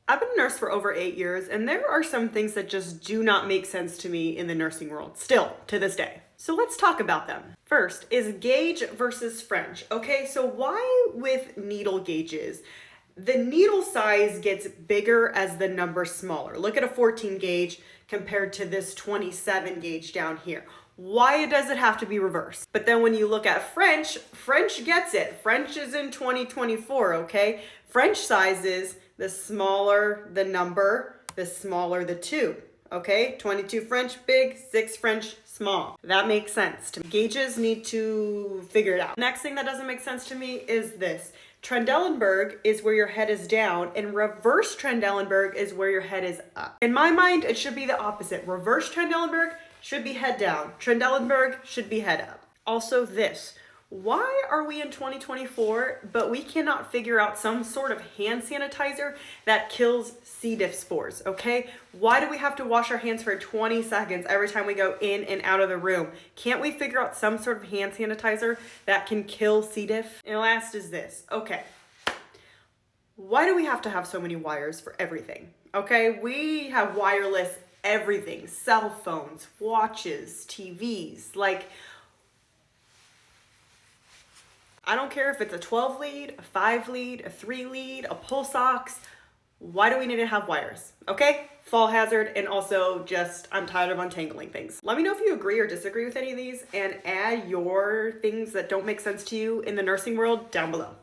I've been a nurse for over 8 years, and there are some things that just do not make sense to me in the nursing world, still to this day. So let's talk about them. First is gauge versus French. Okay, so why with needle gauges? The needle size gets bigger as the number smaller. Look at a 14 gauge compared to this 27 gauge down here. Why does it have to be reversed? But then when you look at French, French gets it. French is in 2024, okay? French sizes, the smaller the number, the smaller the two, okay? 22 French big, 6 French small. That makes sense to me. Gauges need to figure it out. Next thing that doesn't make sense to me is this. Trendelenburg is where your head is down, and reverse Trendelenburg is where your head is up. In my mind, it should be the opposite. Reverse Trendelenburg should be head down. Trendelenburg should be head up. Also this, why are we in 2024, but we cannot figure out some sort of hand sanitizer that kills C. diff spores, okay? Why do we have to wash our hands for 20 seconds every time we go in and out of the room? Can't we figure out some sort of hand sanitizer that can kill C. diff? And last is this, okay. Why do we have to have so many wires for everything? Okay, we have wireless everything, cell phones, watches, TVs, like, I don't care if it's a 12 lead, a 5 lead, a 3 lead, a pulse ox. Why do we need to have wires? Okay, fall hazard, and also just I'm tired of untangling things. Let me know if you agree or disagree with any of these, and add your things that don't make sense to you in the nursing world down below.